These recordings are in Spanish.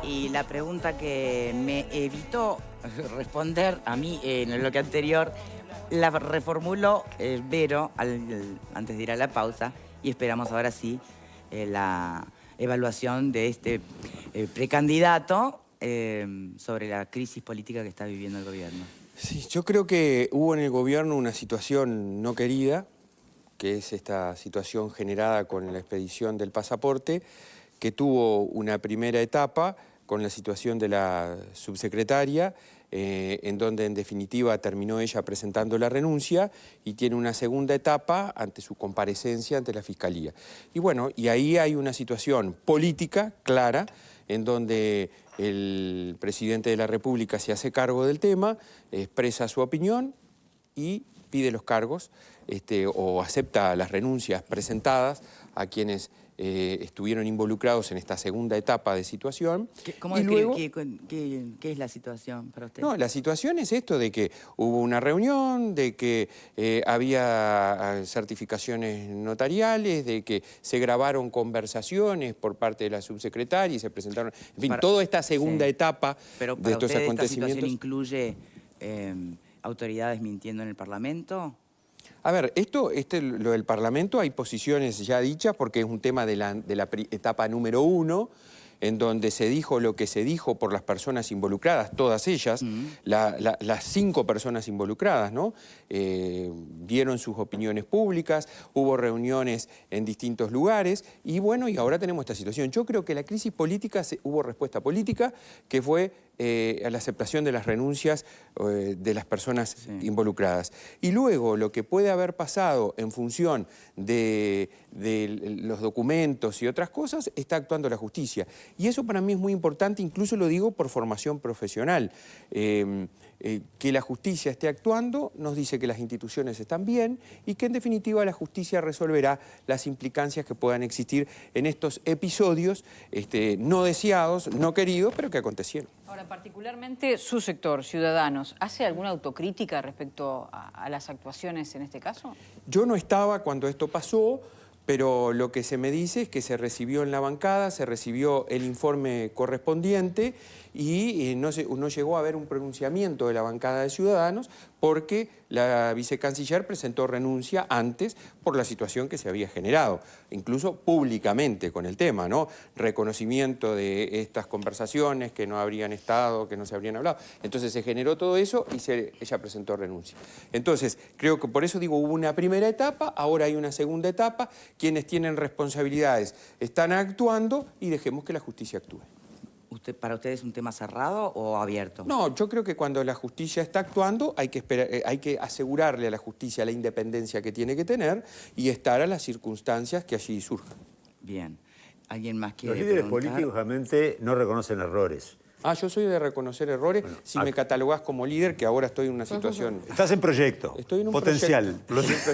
Y la pregunta que me evitó responder a mí en el bloque anterior, la reformuló Vero antes de ir a la pausa y esperamos ahora sí la evaluación de este precandidato sobre la crisis política que está viviendo el gobierno. Sí, yo creo que hubo en el gobierno una situación no querida, que es esta situación generada con la expedición del pasaporte, que tuvo una primera etapa con la situación de la subsecretaria, en donde en definitiva terminó ella presentando la renuncia, y tiene una segunda etapa ante su comparecencia ante la Fiscalía. Y bueno, y ahí hay una situación política clara, en donde el presidente de la República se hace cargo del tema, expresa su opinión y pide los cargos o acepta las renuncias presentadas a quienes estuvieron involucrados en esta segunda etapa de situación. ¿Qué es la situación para usted? No, la situación es esto de que hubo una reunión, de que había certificaciones notariales, de que se grabaron conversaciones por parte de la subsecretaria y se presentaron... En fin, toda esta segunda etapa Pero de estos acontecimientos... ¿esta situación incluye autoridades mintiendo en el Parlamento? A ver, lo del Parlamento hay posiciones ya dichas porque es un tema de la etapa número 1, en donde se dijo lo que se dijo por las personas involucradas, todas ellas, las 5 personas involucradas, ¿no? Dieron sus opiniones públicas, hubo reuniones en distintos lugares y bueno, y ahora tenemos esta situación. Yo creo que la crisis política, hubo respuesta política, que fue a la aceptación de las renuncias de las personas involucradas. Y luego lo que puede haber pasado en función de los documentos y otras cosas, está actuando la justicia. Y eso para mí es muy importante, incluso lo digo por formación profesional. Que la justicia esté actuando nos dice que las instituciones están bien y que en definitiva la justicia resolverá las implicancias que puedan existir en estos episodios no deseados, no queridos, pero que acontecieron. Ahora, particularmente su sector, Ciudadanos, ¿hace alguna autocrítica respecto a las actuaciones en este caso? Yo no estaba cuando esto pasó, pero lo que se me dice es que se recibió en la bancada, se recibió el informe correspondiente y no llegó a haber un pronunciamiento de la bancada de Ciudadanos porque la vicecanciller presentó renuncia antes por la situación que se había generado, incluso públicamente con el tema, ¿no? Reconocimiento de estas conversaciones que no habrían estado, que no se habrían hablado. Entonces se generó todo eso y ella presentó renuncia. Entonces, creo que por eso digo, hubo una primera etapa, ahora hay una segunda etapa, quienes tienen responsabilidades están actuando y dejemos que la justicia actúe. ¿Para usted es un tema cerrado o abierto? No, yo creo que cuando la justicia está actuando hay que asegurarle a la justicia la independencia que tiene que tener y estar a las circunstancias que allí surjan. Bien. ¿Alguien más quiere Los líderes preguntar? políticos realmente no reconocen errores. Yo soy de reconocer errores. Bueno, si me catalogás como líder, que ahora estoy en una situación... Estás en proyecto. Estoy en un potencial. Proyecto.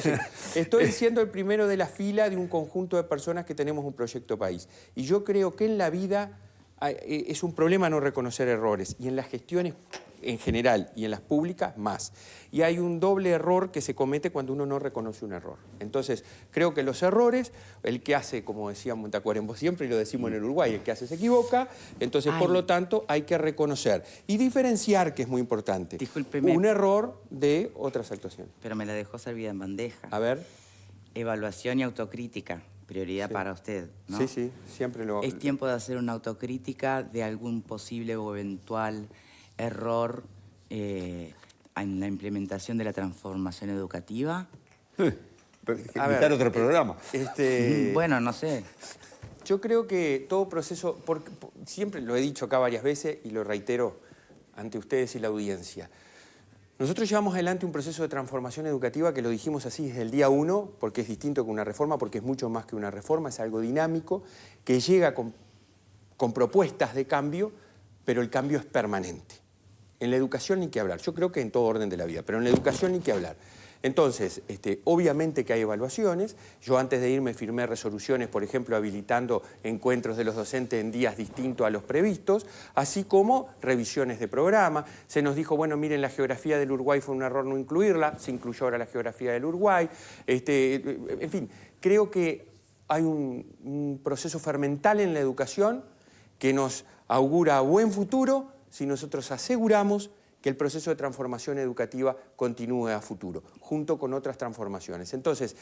Estoy siendo el primero de la fila de un conjunto de personas que tenemos un proyecto país. Y yo creo que en la vida es un problema no reconocer errores. Y en las gestiones en general y en las públicas más. Y hay un doble error que se comete cuando uno no reconoce un error. Entonces, creo que los errores, el que hace, como decía Montacuarembo siempre, y lo decimos en el Uruguay, el que hace se equivoca, entonces, por lo tanto, hay que reconocer y diferenciar, que es muy importante, un error de otras actuaciones. Pero me la dejó servida en bandeja. A ver. Evaluación y autocrítica, prioridad para usted, ¿no? Sí, siempre lo... ¿Es tiempo de hacer una autocrítica de algún posible o eventual error en la implementación de la transformación educativa? Invitar otro programa. Bueno, no sé. Yo creo que todo proceso, siempre lo he dicho acá varias veces y lo reitero ante ustedes y la audiencia. Nosotros llevamos adelante un proceso de transformación educativa que lo dijimos así desde el día 1, porque es distinto que una reforma, porque es mucho más que una reforma, es algo dinámico, que llega con propuestas de cambio, pero el cambio es permanente. En la educación ni que hablar, yo creo que en todo orden de la vida, pero en la educación ni que hablar. Entonces, obviamente que hay evaluaciones. Yo antes de irme firmé resoluciones, por ejemplo, habilitando encuentros de los docentes en días distintos a los previstos, así como revisiones de programa. Se nos dijo, bueno, miren, la geografía del Uruguay fue un error no incluirla, se incluyó ahora la geografía del Uruguay. En fin, creo que hay un proceso fermental en la educación que nos augura buen futuro si nosotros aseguramos que el proceso de transformación educativa continúe a futuro, junto con otras transformaciones. Entonces,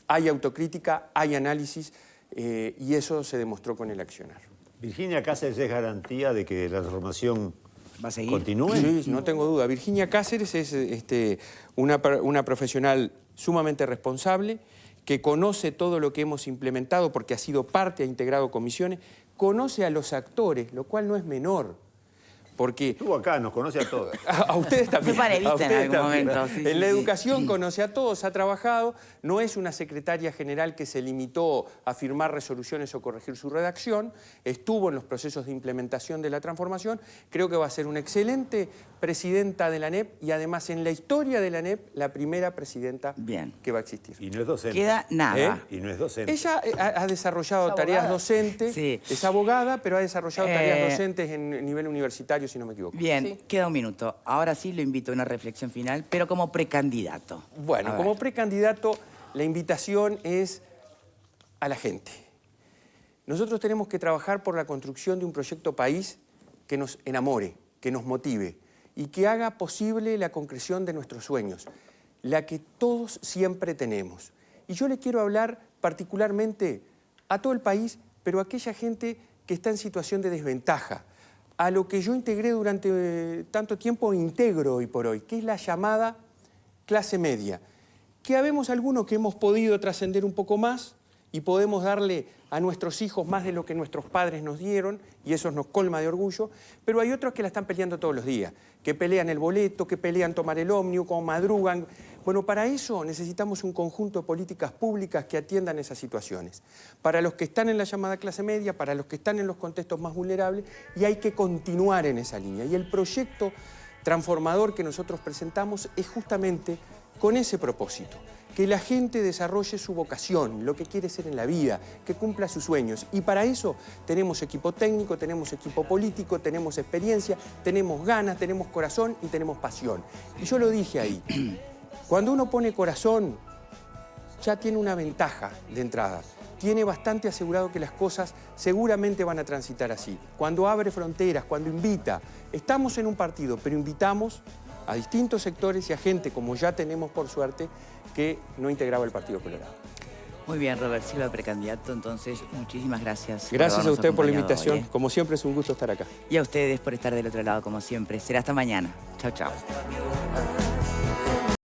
hay autocrítica, hay análisis, y eso se demostró con el accionar. ¿Virginia Cáceres es garantía de que la transformación ¿Va a seguir? continúe? Sí, no tengo duda. Virginia Cáceres es una profesional sumamente responsable, que conoce todo lo que hemos implementado porque ha sido parte, ha integrado comisiones, conoce a los actores, lo cual no es menor. Porque Estuvo acá, nos conoce a todos. a ustedes también. Fue panelista a ustedes en algún también. momento. Sí, En la sí. educación conoce a todos, ha trabajado, no es una secretaria general que se limitó a firmar resoluciones o corregir su redacción, estuvo en los procesos de implementación de la transformación, creo que va a ser una excelente presidenta de la ANEP y además en la historia de la ANEP la primera presidenta Bien. que va a existir. Y no es docente. Queda nada. Y no es docente. Ella ha desarrollado tareas docentes, Sí. es abogada, pero ha desarrollado tareas docentes en nivel universitario, si no me equivoco. Bien, queda un minuto. Ahora sí lo invito a una reflexión final, pero como precandidato. Bueno, A como ver. precandidato, la invitación es a la gente. Nosotros tenemos que trabajar por la construcción de un proyecto país que nos enamore, que nos motive y que haga posible la concreción de nuestros sueños, la que todos siempre tenemos. Y yo le quiero hablar particularmente a todo el país, pero a aquella gente que está en situación de desventaja, a lo que yo integré durante tanto tiempo e integro hoy por hoy, que es la llamada clase media, que habemos algunos que hemos podido trascender un poco más y podemos darle a nuestros hijos más de lo que nuestros padres nos dieron, y eso nos colma de orgullo, pero hay otros que la están peleando todos los días, que pelean el boleto, que pelean tomar el ómnibus, como madrugan. Bueno, para eso necesitamos un conjunto de políticas públicas que atiendan esas situaciones. Para los que están en la llamada clase media, para los que están en los contextos más vulnerables, y hay que continuar en esa línea. Y el proyecto transformador que nosotros presentamos es justamente con ese propósito, que la gente desarrolle su vocación, lo que quiere ser en la vida, que cumpla sus sueños. Y para eso tenemos equipo técnico, tenemos equipo político, tenemos experiencia, tenemos ganas, tenemos corazón y tenemos pasión. Y yo lo dije ahí, cuando uno pone corazón, ya tiene una ventaja de entrada. Tiene bastante asegurado que las cosas seguramente van a transitar así. Cuando abre fronteras, cuando invita, estamos en un partido, pero invitamos a distintos sectores y a gente, como ya tenemos por suerte, que no integraba el Partido Colorado. Muy bien, Robert Silva, precandidato. Entonces, muchísimas gracias. Gracias a usted por la habernos invitación. acompañado Como siempre es un gusto estar acá. hoy, ¿eh? Y a ustedes por estar del otro lado, como siempre. Será hasta mañana. Chao, chao.